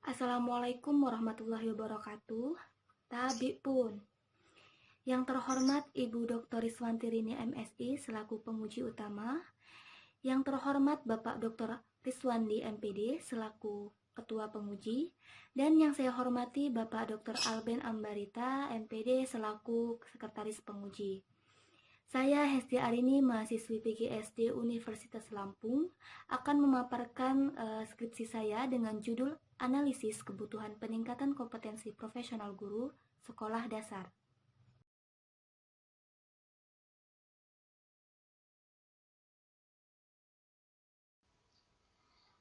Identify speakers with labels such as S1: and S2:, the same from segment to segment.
S1: Assalamualaikum warahmatullahi wabarakatuh. Tabi pun. Yang terhormat Ibu Dr. Riswanti Rini MSI selaku penguji utama. Yang terhormat Bapak Dr. Riswandi MPD selaku ketua penguji. Dan yang saya hormati Bapak Dr. Alben Ambarita MPD selaku sekretaris penguji. Saya Hesti Arini, mahasiswi PGSD Universitas Lampung, akan memaparkan skripsi saya dengan judul Analisis Kebutuhan Peningkatan Kompetensi Profesional Guru Sekolah Dasar.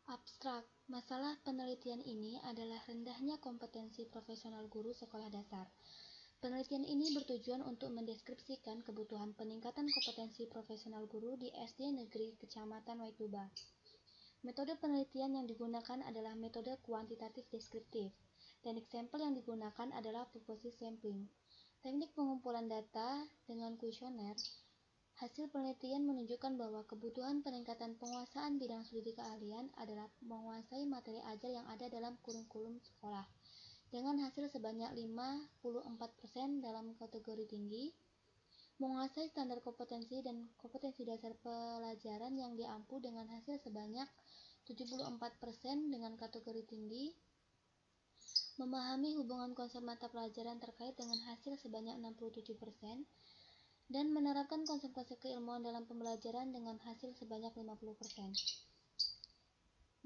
S2: Abstrak, masalah penelitian ini adalah rendahnya kompetensi profesional guru sekolah dasar. Penelitian ini bertujuan untuk mendeskripsikan kebutuhan peningkatan kompetensi profesional guru di SD Negeri Kecamatan Waituba. Metode penelitian yang digunakan adalah metode kuantitatif deskriptif. Teknik sampel yang digunakan adalah purposive sampling. Teknik pengumpulan data dengan kuesioner. Hasil penelitian menunjukkan bahwa kebutuhan peningkatan penguasaan bidang studi keahlian adalah menguasai materi ajar yang ada dalam kurikulum sekolah, dengan hasil sebanyak 54% dalam kategori tinggi, menguasai standar kompetensi dan kompetensi dasar pelajaran yang diampu dengan hasil sebanyak 74% dengan kategori tinggi, memahami hubungan konsep mata pelajaran terkait dengan hasil sebanyak 67%, dan menerapkan konsep-konsep keilmuan dalam pembelajaran dengan hasil sebanyak 50%.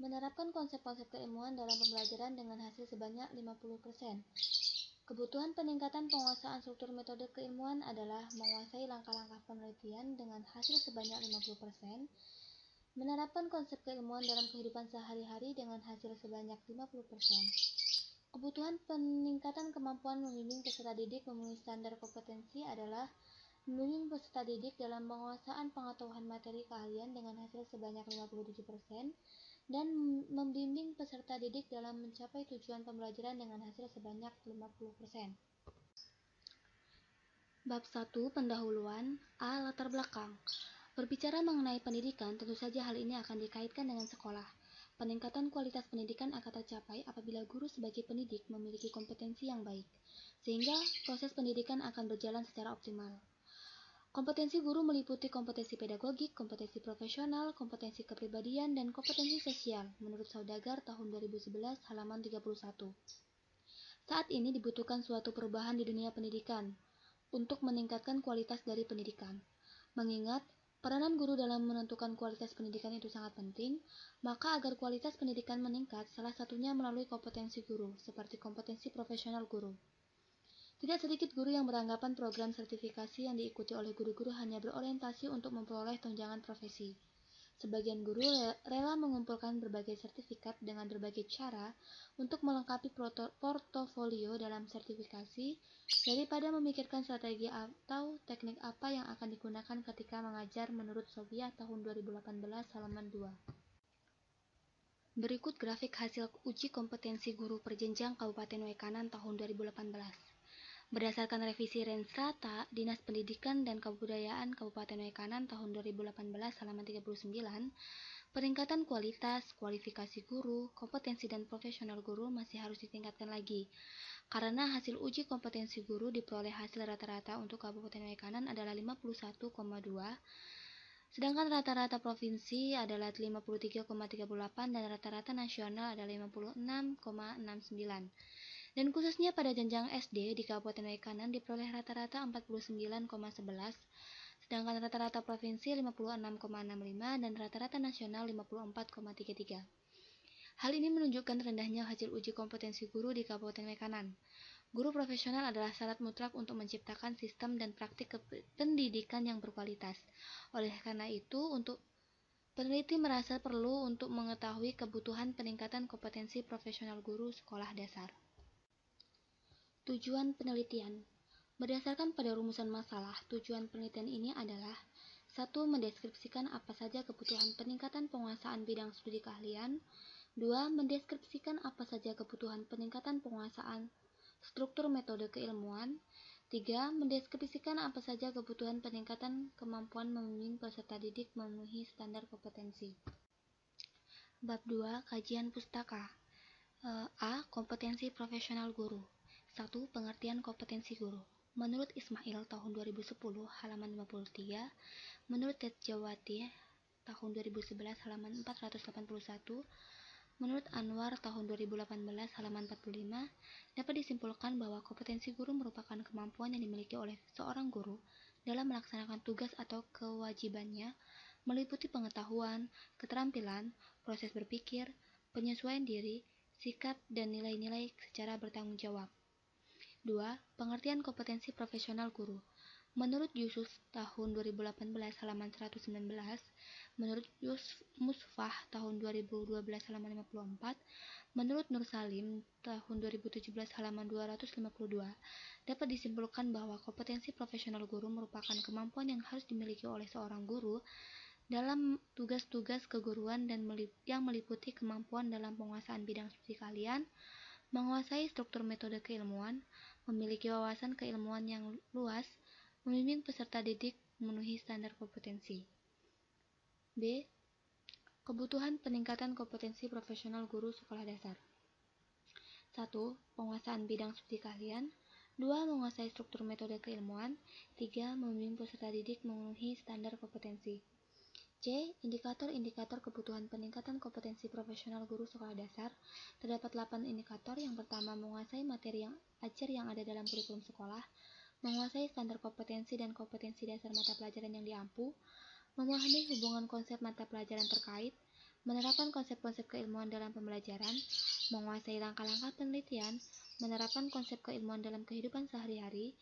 S2: Menerapkan konsep-konsep keilmuan dalam pembelajaran dengan hasil sebanyak 50%. Kebutuhan peningkatan penguasaan struktur metode keilmuan adalah menguasai langkah-langkah penelitian dengan hasil sebanyak 50%, menerapkan konsep keilmuan dalam kehidupan sehari-hari dengan hasil sebanyak 50%. Kebutuhan peningkatan kemampuan membimbing peserta didik memenuhi standar kompetensi adalah membimbing peserta didik dalam penguasaan pengetahuan materi keahlian dengan hasil sebanyak 57%, dan membimbing peserta didik dalam mencapai tujuan pembelajaran dengan hasil sebanyak 50%. Bab 1. Pendahuluan. A. Latar belakang. Berbicara mengenai pendidikan, tentu saja hal ini akan dikaitkan dengan sekolah. Peningkatan kualitas pendidikan akan tercapai apabila guru sebagai pendidik memiliki kompetensi yang baik, sehingga proses pendidikan akan berjalan secara optimal. Kompetensi guru meliputi kompetensi pedagogik, kompetensi profesional, kompetensi kepribadian, dan kompetensi sosial, menurut Saudagar tahun 2011 halaman 31. Saat ini dibutuhkan suatu perubahan di dunia pendidikan untuk meningkatkan kualitas dari pendidikan. Mengingat peranan guru dalam menentukan kualitas pendidikan itu sangat penting, maka agar kualitas pendidikan meningkat, salah satunya melalui kompetensi guru, seperti kompetensi profesional guru. Tidak sedikit guru yang beranggapan program sertifikasi yang diikuti oleh guru-guru hanya berorientasi untuk memperoleh tunjangan profesi. Sebagian guru rela mengumpulkan berbagai sertifikat dengan berbagai cara untuk melengkapi portofolio dalam sertifikasi daripada memikirkan strategi atau teknik apa yang akan digunakan ketika mengajar menurut Sofia tahun 2018 halaman 2. Berikut grafik hasil uji kompetensi guru perjenjang Kabupaten Waikanan tahun 2018. Berdasarkan revisi Renstrata Dinas Pendidikan dan Kebudayaan Kabupaten Waikanan tahun 2018 halaman 39, peningkatan kualitas, kualifikasi guru, kompetensi dan profesional guru masih harus ditingkatkan lagi, karena hasil uji kompetensi guru diperoleh hasil rata-rata untuk Kabupaten Waikanan adalah 51,2, sedangkan rata-rata provinsi adalah 53,38 dan rata-rata nasional adalah 56,69. Dan khususnya pada jenjang SD di Kabupaten Waikanan diperoleh rata-rata 49,11, sedangkan rata-rata provinsi 56,65 dan rata-rata nasional 54,33. Hal ini menunjukkan rendahnya hasil uji kompetensi guru di Kabupaten Waikanan. Guru profesional adalah syarat mutlak untuk menciptakan sistem dan praktik pendidikan yang berkualitas. Oleh karena itu, untuk peneliti merasa perlu untuk mengetahui kebutuhan peningkatan kompetensi profesional guru sekolah dasar. Tujuan penelitian. Berdasarkan pada rumusan masalah, tujuan penelitian ini adalah 1. Mendeskripsikan apa saja kebutuhan peningkatan penguasaan bidang studi keahlian. 2. Mendeskripsikan apa saja kebutuhan peningkatan penguasaan struktur metode keilmuan. 3. Mendeskripsikan apa saja kebutuhan peningkatan kemampuan membimbing peserta didik memenuhi standar kompetensi. Bab 2. Kajian pustaka. A. Kompetensi profesional guru. 1. Pengertian kompetensi guru. Menurut Ismail tahun 2010 halaman 53, menurut Tetjawati tahun 2011 halaman 481, menurut Anwar tahun 2018 halaman 45, dapat disimpulkan bahwa kompetensi guru merupakan kemampuan yang dimiliki oleh seorang guru dalam melaksanakan tugas atau kewajibannya, meliputi pengetahuan, keterampilan, proses berpikir, penyesuaian diri, sikap, dan nilai-nilai secara bertanggung jawab. 2. Pengertian kompetensi profesional guru. Menurut Yusuf tahun 2018 halaman 119, menurut Musfah tahun 2012 halaman 54, menurut Nur Salim tahun 2017 halaman 252, dapat disimpulkan bahwa kompetensi profesional guru merupakan kemampuan yang harus dimiliki oleh seorang guru dalam tugas-tugas keguruan dan yang meliputi kemampuan dalam penguasaan bidang studi kalian, menguasai struktur metode keilmuan, memiliki wawasan keilmuan yang luas, membimbing peserta didik memenuhi standar kompetensi. B. Kebutuhan peningkatan kompetensi profesional guru sekolah dasar. 1. Penguasaan bidang studi kalian. 2. Menguasai struktur metode keilmuan. 3. Membimbing peserta didik memenuhi standar kompetensi. C. Indikator-indikator kebutuhan peningkatan kompetensi profesional guru sekolah dasar. Terdapat 8 indikator. Yang pertama, menguasai materi yang ajar yang ada dalam kurikulum sekolah, menguasai standar kompetensi dan kompetensi dasar mata pelajaran yang diampu, memahami hubungan konsep mata pelajaran terkait, menerapkan konsep-konsep keilmuan dalam pembelajaran, menguasai langkah-langkah penelitian, menerapkan konsep keilmuan dalam kehidupan sehari-hari,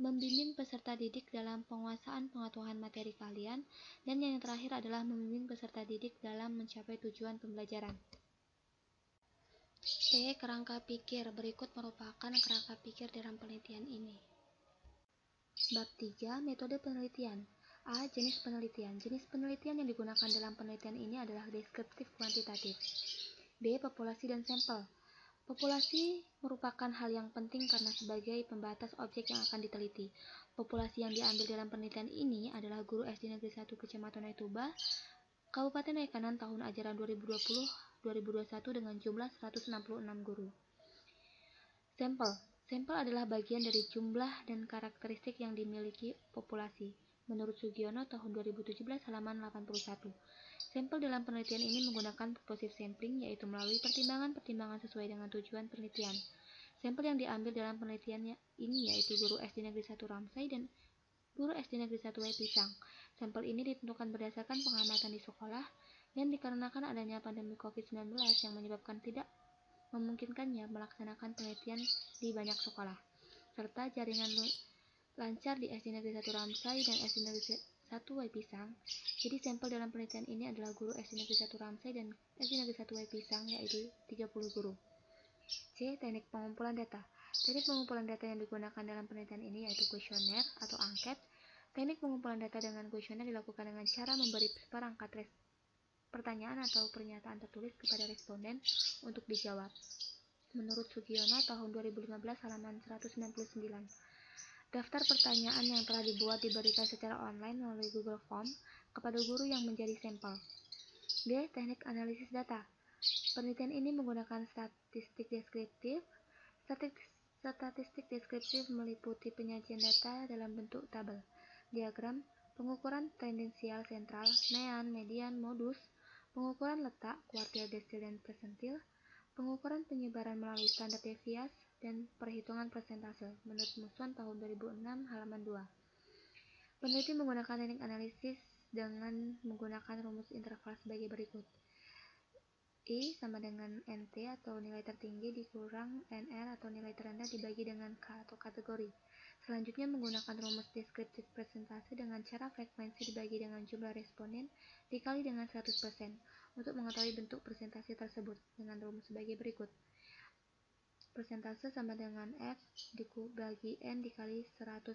S2: membimbing peserta didik dalam penguasaan pengetahuan materi kalian, dan yang terakhir adalah membimbing peserta didik dalam mencapai tujuan pembelajaran. Kerangka pikir. Berikut merupakan kerangka pikir dalam penelitian ini. Bab 3. Metode penelitian. A. Jenis penelitian. Jenis penelitian yang digunakan dalam penelitian ini adalah deskriptif kuantitatif. B. Populasi dan sampel. Populasi merupakan hal yang penting karena sebagai pembatas objek yang akan diteliti. Populasi yang diambil dalam penelitian ini adalah guru SD Negeri 1 Kecamatan Naituba, Kabupaten Naikanan tahun ajaran 2020-2021 dengan jumlah 166 guru. Sampel. Sampel adalah bagian dari jumlah dan karakteristik yang dimiliki populasi. Menurut Sugiono tahun 2017 halaman 81. Sampel dalam penelitian ini menggunakan purposive sampling, yaitu melalui pertimbangan-pertimbangan sesuai dengan tujuan penelitian. Sampel yang diambil dalam penelitian ini yaitu guru SD Negeri 1 Ramsay dan guru SD Negeri 1 W Pisang. Sampel ini ditentukan berdasarkan pengamatan di sekolah dan dikarenakan adanya pandemi COVID-19 yang menyebabkan tidak memungkinkannya melaksanakan penelitian di banyak sekolah, serta jaringan lancar di SD Negeri 1 Ramsay dan SD Negeri 1 W Pisang. Jadi sampel dalam penelitian ini adalah guru SD Negeri 1 Ramsay dan SD Negeri 1 W Pisang, yaitu 30 guru. C. Teknik pengumpulan data. Teknik pengumpulan data yang digunakan dalam penelitian ini yaitu kuesioner atau angket. Teknik pengumpulan data dengan kuesioner dilakukan dengan cara memberi seperangkat pertanyaan atau pernyataan tertulis kepada responden untuk dijawab. Menurut Sugiono tahun 2015 halaman 199. Daftar pertanyaan yang telah dibuat diberikan secara online melalui Google Form kepada guru yang menjadi sampel. D. Teknik analisis data. Penelitian ini menggunakan statistik deskriptif. Statistik deskriptif meliputi penyajian data dalam bentuk tabel, diagram, pengukuran tendensial sentral, nean, median, modus, pengukuran letak, kuartil, desil, dan persentil, pengukuran penyebaran melalui standar deviasi, dan perhitungan persentase. Menurut Muswan tahun 2006 halaman 2. Peneliti menggunakan teknik analisis dengan menggunakan rumus interval sebagai berikut. I sama dengan NT atau nilai tertinggi dikurang NR atau nilai terendah dibagi dengan K atau kategori. Selanjutnya menggunakan rumus deskriptif persentase dengan cara frekuensi dibagi dengan jumlah responden dikali dengan 100% untuk mengetahui bentuk persentase tersebut dengan rumus sebagai berikut. Persentase sama dengan F dibagi N dikali 100%.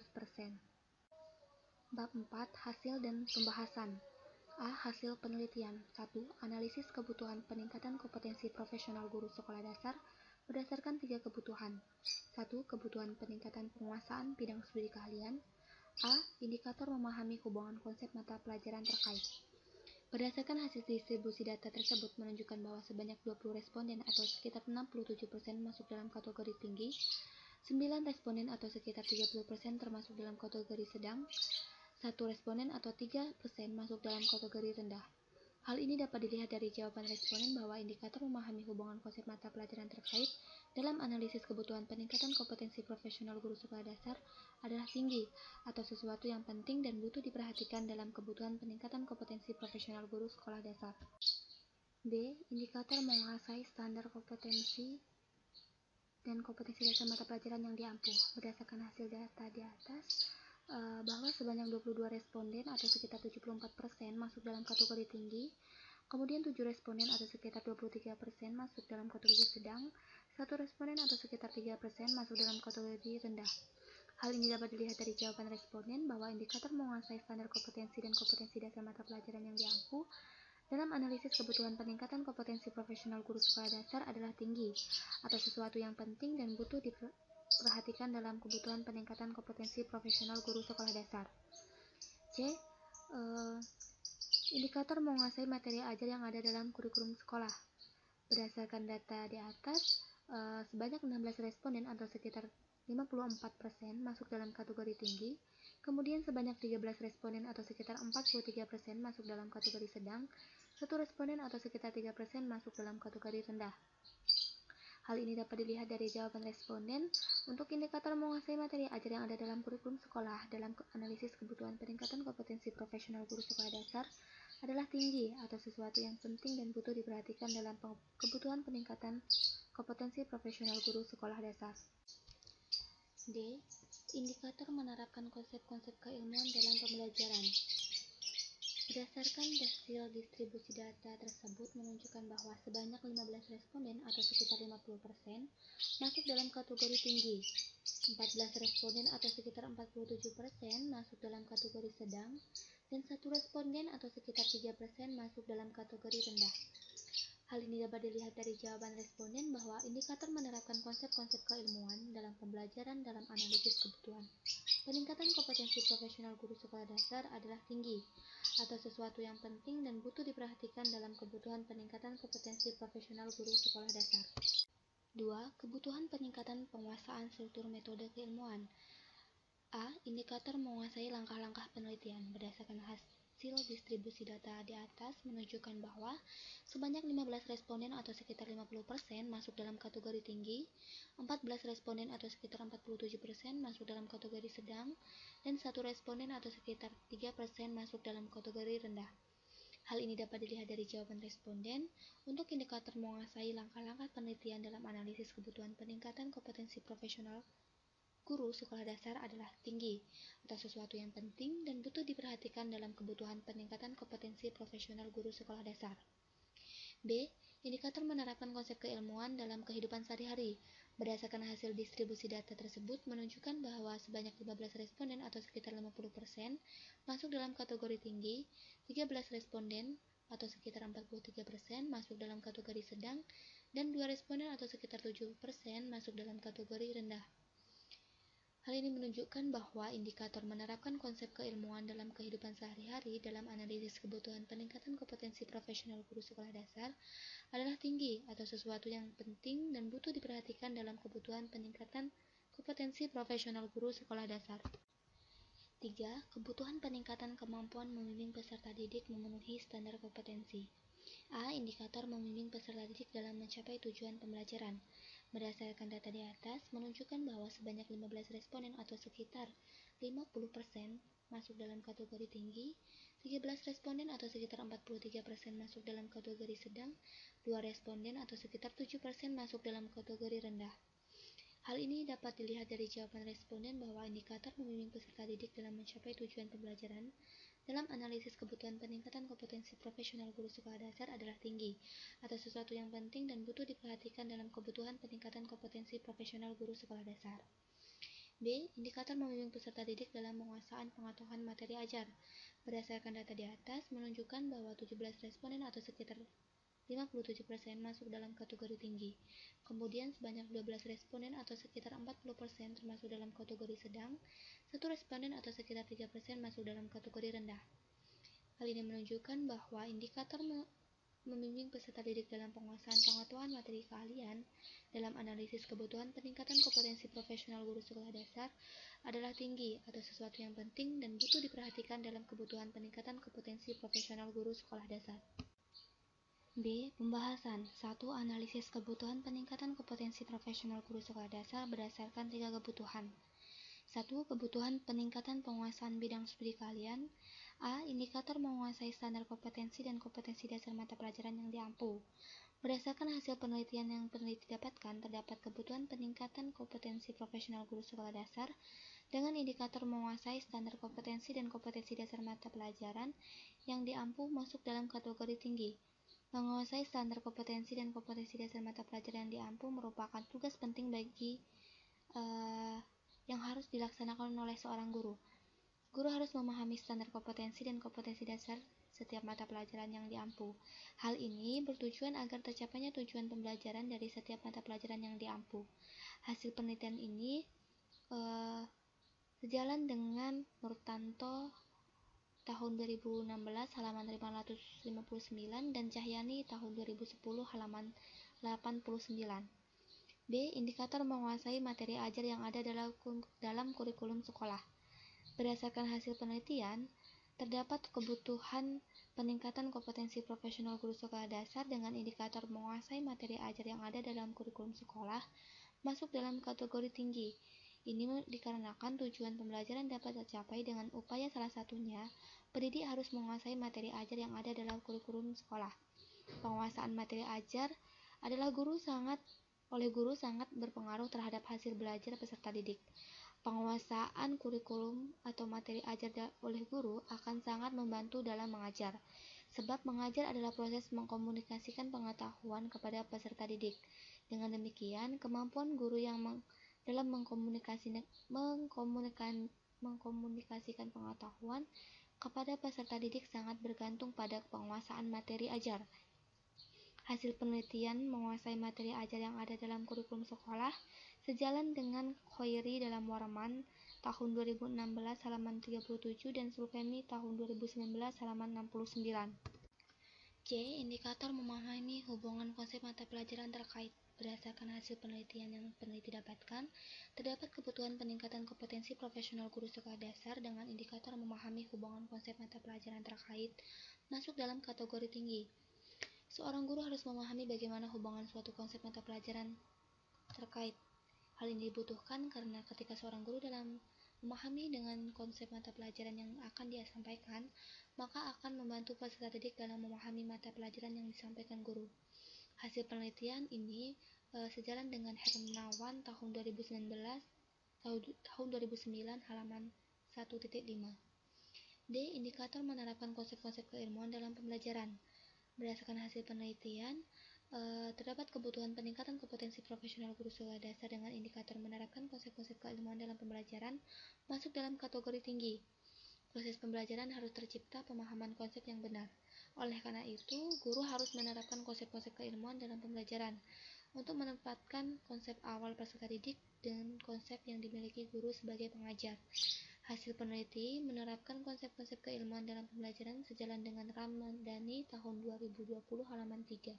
S2: Bab 4. Hasil dan pembahasan. A. Hasil penelitian. 1. Analisis kebutuhan peningkatan kompetensi profesional guru sekolah dasar berdasarkan 3 kebutuhan. 1. Kebutuhan peningkatan penguasaan bidang studi keahlian. A. Indikator memahami hubungan konsep mata pelajaran terkait. Berdasarkan hasil distribusi data tersebut menunjukkan bahwa sebanyak 20 responden atau sekitar 67% masuk dalam kategori tinggi, 9 responden atau sekitar 30% termasuk dalam kategori sedang, 1 responden atau 3% masuk dalam kategori rendah. Hal ini dapat dilihat dari jawaban responden bahwa indikator memahami hubungan konsep mata pelajaran terkait dalam analisis kebutuhan peningkatan kompetensi profesional guru sekolah dasar adalah tinggi atau sesuatu yang penting dan butuh diperhatikan dalam kebutuhan peningkatan kompetensi profesional guru sekolah dasar. B. Indikator menguasai standar kompetensi dan kompetensi dasar mata pelajaran yang diampu. Berdasarkan hasil data di atas, bahwa sebanyak 22 responden atau sekitar 74% masuk dalam kategori tinggi, kemudian 7 responden atau sekitar 23% masuk dalam kategori sedang, 1 responden atau sekitar 3% masuk dalam kategori rendah. Hal ini dapat dilihat dari jawaban responden bahwa indikator menguasai standar kompetensi dan kompetensi dasar mata pelajaran yang diampu dalam analisis kebutuhan peningkatan kompetensi profesional guru sekolah dasar adalah tinggi atau sesuatu yang penting dan butuh diperhatikan dalam kebutuhan peningkatan kompetensi profesional guru sekolah dasar. C. Indikator menguasai materi ajar yang ada dalam kurikulum sekolah. Berdasarkan data di atas, sebanyak 16 responden atau sekitar 54% masuk dalam kategori tinggi, kemudian sebanyak 13 responden atau sekitar 43% masuk dalam kategori sedang, 1 responden atau sekitar 3% masuk dalam kategori rendah. Hal ini dapat dilihat dari jawaban responden untuk indikator menguasai materi ajar yang ada dalam kurikulum sekolah dalam analisis kebutuhan peningkatan kompetensi profesional guru sekolah dasar adalah tinggi atau sesuatu yang penting dan butuh diperhatikan dalam kebutuhan peningkatan kompetensi profesional guru sekolah dasar. D. Indikator menerapkan konsep-konsep keilmuan dalam pembelajaran. Berdasarkan hasil distribusi data tersebut menunjukkan bahwa sebanyak 15 responden atau sekitar 50% masuk dalam kategori tinggi, 14 responden atau sekitar 47% masuk dalam kategori sedang, dan 1 responden atau sekitar 3% masuk dalam kategori rendah. Hal ini dapat dilihat dari jawaban responden bahwa indikator menerapkan konsep-konsep keilmuan dalam pembelajaran dalam analisis kebutuhan peningkatan kompetensi profesional guru sekolah dasar adalah tinggi atau sesuatu yang penting dan butuh diperhatikan dalam kebutuhan peningkatan kompetensi profesional guru sekolah dasar. 2. Kebutuhan peningkatan penguasaan struktur metode keilmuan. A. Indikator menguasai langkah-langkah penelitian. Berdasarkan hasil distribusi data di atas menunjukkan bahwa sebanyak 15 responden atau sekitar 50% masuk dalam kategori tinggi, 14 responden atau sekitar 47% masuk dalam kategori sedang, dan 1 responden atau sekitar 3% masuk dalam kategori rendah. Hal ini dapat dilihat dari jawaban responden untuk indikator menguasai langkah-langkah penelitian dalam analisis kebutuhan peningkatan kompetensi profesional guru sekolah dasar adalah tinggi atau sesuatu yang penting dan butuh diperhatikan dalam kebutuhan peningkatan kompetensi profesional guru sekolah dasar. B. Indikator menerapkan konsep keilmuan dalam kehidupan sehari-hari. Berdasarkan hasil distribusi data tersebut menunjukkan bahwa sebanyak 15 responden atau sekitar 50% masuk dalam kategori tinggi, 13 responden atau sekitar 43% masuk dalam kategori sedang, dan 2 responden atau sekitar 7% masuk dalam kategori rendah. Hal ini menunjukkan bahwa indikator menerapkan konsep keilmuan dalam kehidupan sehari-hari dalam analisis kebutuhan peningkatan kompetensi profesional guru sekolah dasar adalah tinggi atau sesuatu yang penting dan butuh diperhatikan dalam kebutuhan peningkatan kompetensi profesional guru sekolah dasar. 3. Kebutuhan peningkatan kemampuan membimbing peserta didik memenuhi standar kompetensi. A. Indikator membimbing peserta didik dalam mencapai tujuan pembelajaran. Berdasarkan data di atas menunjukkan bahwa sebanyak 15 responden atau sekitar 50% masuk dalam kategori tinggi, 13 responden atau sekitar 43% masuk dalam kategori sedang, 2 responden atau sekitar 7% masuk dalam kategori rendah. Hal ini dapat dilihat dari jawaban responden bahwa indikator membimbing peserta didik dalam mencapai tujuan pembelajaran dalam analisis kebutuhan peningkatan kompetensi profesional guru sekolah dasar adalah tinggi atau sesuatu yang penting dan butuh diperhatikan dalam kebutuhan peningkatan kompetensi profesional guru sekolah dasar. B. Indikator membimbing peserta didik dalam penguasaan pengetahuan materi ajar. Berdasarkan data di atas menunjukkan bahwa 17 responden atau sekitar 57% masuk dalam kategori tinggi. Kemudian sebanyak 12 responden atau sekitar 40% termasuk dalam kategori sedang, 1 responden atau sekitar 3% masuk dalam kategori rendah. Hal ini menunjukkan bahwa indikator membimbing peserta didik dalam penguasaan pengetahuan materi keahlian dalam analisis kebutuhan peningkatan kompetensi profesional guru sekolah dasar adalah tinggi atau sesuatu yang penting dan butuh diperhatikan dalam kebutuhan peningkatan kompetensi profesional guru sekolah dasar. B. Pembahasan 1. Analisis kebutuhan peningkatan kompetensi profesional guru sekolah dasar berdasarkan 3 kebutuhan. 1. Kebutuhan peningkatan penguasaan bidang studi keahlian. A. Indikator menguasai standar kompetensi dan kompetensi dasar mata pelajaran yang diampu. Berdasarkan hasil penelitian yang peneliti dapatkan, terdapat kebutuhan peningkatan kompetensi profesional guru sekolah dasar dengan indikator menguasai standar kompetensi dan kompetensi dasar mata pelajaran yang diampu masuk dalam kategori tinggi. Menguasai standar kompetensi dan kompetensi dasar mata pelajaran yang diampu merupakan tugas penting bagi yang harus dilaksanakan oleh seorang guru. Guru harus memahami standar kompetensi dan kompetensi dasar setiap mata pelajaran yang diampu. Hal ini bertujuan agar tercapainya tujuan pembelajaran dari setiap mata pelajaran yang diampu. Hasil penelitian ini sejalan dengan Nurtanto tahun 2016 halaman 559 dan Cahyani tahun 2010 halaman 89. B. Indikator menguasai materi ajar yang ada dalam kurikulum sekolah. Berdasarkan hasil penelitian, terdapat kebutuhan peningkatan kompetensi profesional guru sekolah dasar dengan indikator menguasai materi ajar yang ada dalam kurikulum sekolah masuk dalam kategori tinggi. Ini dikarenakan tujuan pembelajaran dapat tercapai dengan upaya salah satunya, pendidik harus menguasai materi ajar yang ada dalam kurikulum sekolah. Penguasaan materi ajar oleh guru sangat berpengaruh terhadap hasil belajar peserta didik. Penguasaan kurikulum atau materi ajar oleh guru akan sangat membantu dalam mengajar, sebab mengajar adalah proses mengkomunikasikan pengetahuan kepada peserta didik. Dengan demikian, kemampuan guru yang dalam mengkomunikasikan pengetahuan kepada peserta didik sangat bergantung pada penguasaan materi ajar. Hasil penelitian menguasai materi ajar yang ada dalam kurikulum sekolah sejalan dengan Khoiri dalam Warman tahun 2016 halaman 37 dan Sulkemi tahun 2019 halaman 69. C. Indikator memahami hubungan konsep mata pelajaran terkait. Berdasarkan hasil penelitian yang peneliti dapatkan, terdapat kebutuhan peningkatan kompetensi profesional guru sekolah dasar dengan indikator memahami hubungan konsep mata pelajaran terkait masuk dalam kategori tinggi. Seorang guru harus memahami bagaimana hubungan suatu konsep mata pelajaran terkait. Hal ini dibutuhkan karena ketika seorang guru dalam memahami dengan konsep mata pelajaran yang akan dia sampaikan, maka akan membantu peserta didik dalam memahami mata pelajaran yang disampaikan guru. Hasil penelitian ini sejalan dengan Hermawan tahun 2009 halaman 1.5. D. Indikator menerapkan konsep-konsep keilmuan dalam pembelajaran. Berdasarkan hasil penelitian, terdapat kebutuhan peningkatan kompetensi profesional guru sekolah dasar dengan indikator menerapkan konsep-konsep keilmuan dalam pembelajaran masuk dalam kategori tinggi. Proses pembelajaran harus tercipta pemahaman konsep yang benar. Oleh karena itu, guru harus menerapkan konsep-konsep keilmuan dalam pembelajaran untuk menempatkan konsep awal peserta didik dan konsep yang dimiliki guru sebagai pengajar. Hasil peneliti menerapkan konsep-konsep keilmuan dalam pembelajaran sejalan dengan Ramadhani tahun 2020 halaman 3.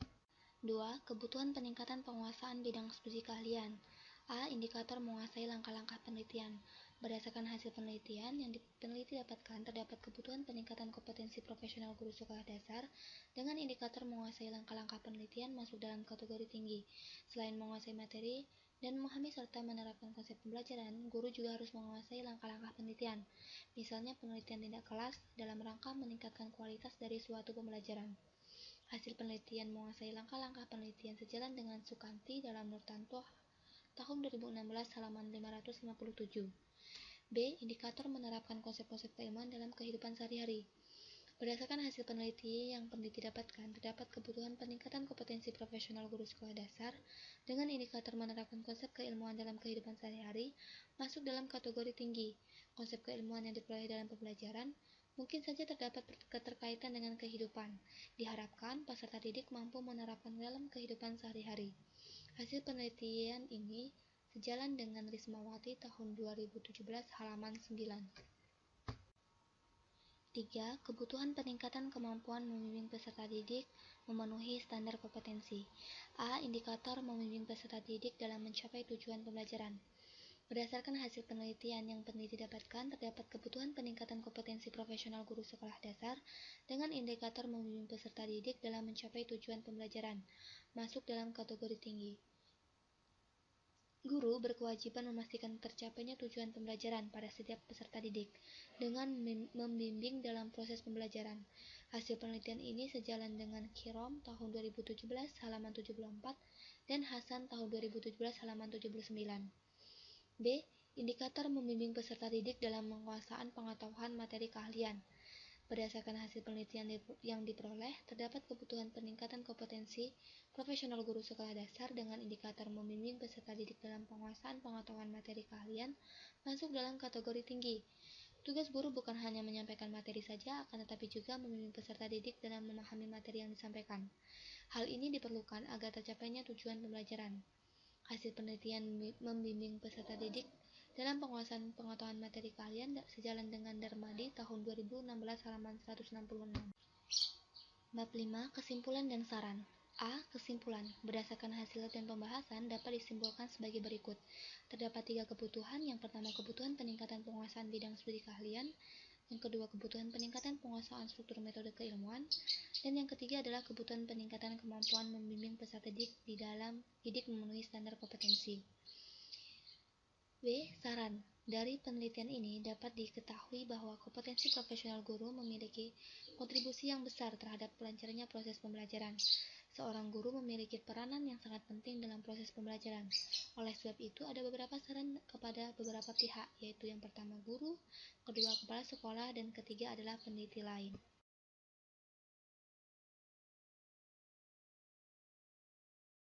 S2: 2. Kebutuhan peningkatan penguasaan bidang studi keahlian. A. Indikator menguasai langkah-langkah penelitian. Berdasarkan hasil penelitian yang peneliti dapatkan, terdapat kebutuhan peningkatan kompetensi profesional guru sekolah dasar dengan indikator menguasai langkah-langkah penelitian masuk dalam kategori tinggi. Selain menguasai materi dan memahami serta menerapkan konsep pembelajaran, guru juga harus menguasai langkah-langkah penelitian, misalnya penelitian tindak kelas dalam rangka meningkatkan kualitas dari suatu pembelajaran. Hasil penelitian menguasai langkah-langkah penelitian sejalan dengan Sukanti dalam Nurtanto tahun 2016 halaman 557. B. Indikator menerapkan konsep-konsep keilmuan dalam kehidupan sehari-hari. Berdasarkan hasil peneliti yang peneliti dapatkan, terdapat kebutuhan peningkatan kompetensi profesional guru sekolah dasar dengan indikator menerapkan konsep keilmuan dalam kehidupan sehari-hari masuk dalam kategori tinggi. Konsep keilmuan yang diperoleh dalam pembelajaran mungkin saja terdapat keterkaitan dengan kehidupan. Diharapkan peserta didik mampu menerapkan dalam kehidupan sehari-hari. Hasil penelitian ini sejalan dengan Rismawati tahun 2017 halaman 9. 3. Kebutuhan peningkatan kemampuan membimbing peserta didik memenuhi standar kompetensi. A. Indikator membimbing peserta didik dalam mencapai tujuan pembelajaran. Berdasarkan hasil penelitian yang peneliti dapatkan, terdapat kebutuhan peningkatan kompetensi profesional guru sekolah dasar dengan indikator membimbing peserta didik dalam mencapai tujuan pembelajaran, masuk dalam kategori tinggi. Guru berkewajiban memastikan tercapainya tujuan pembelajaran pada setiap peserta didik dengan membimbing dalam proses pembelajaran. Hasil penelitian ini sejalan dengan Kirom tahun 2017 halaman 74 dan Hasan tahun 2017 halaman 79. B. Indikator membimbing peserta didik dalam penguasaan pengetahuan materi keahlian. Berdasarkan hasil penelitian yang diperoleh, terdapat kebutuhan peningkatan kompetensi profesional guru sekolah dasar dengan indikator membimbing peserta didik dalam penguasaan pengetahuan materi keahlian masuk dalam kategori tinggi. Tugas guru bukan hanya menyampaikan materi saja, akan tetapi juga membimbing peserta didik dalam memahami materi yang disampaikan. Hal ini diperlukan agar tercapainya tujuan pembelajaran. Hasil penelitian membimbing peserta didik dalam penguasaan pengetahuan materi keahlian sejalan dengan Darmadi tahun 2016 halaman 166. Bab 5. Kesimpulan dan saran. A. Kesimpulan. Berdasarkan hasil latihan pembahasan dapat disimpulkan sebagai berikut. Terdapat 3 kebutuhan. Yang pertama, kebutuhan peningkatan penguasaan bidang studi keahlian. Yang kedua, kebutuhan peningkatan penguasaan struktur metode keilmuan. Dan yang ketiga adalah kebutuhan peningkatan kemampuan membimbing peserta didik di dalam didik memenuhi standar kompetensi. B. Saran. Dari penelitian ini dapat diketahui bahwa kompetensi profesional guru memiliki kontribusi yang besar terhadap kelancarannya proses pembelajaran. Seorang guru memiliki peranan yang sangat penting dalam proses pembelajaran. Oleh sebab itu, ada beberapa saran kepada beberapa pihak, yaitu yang pertama guru, kedua kepala sekolah, dan ketiga adalah peneliti lain.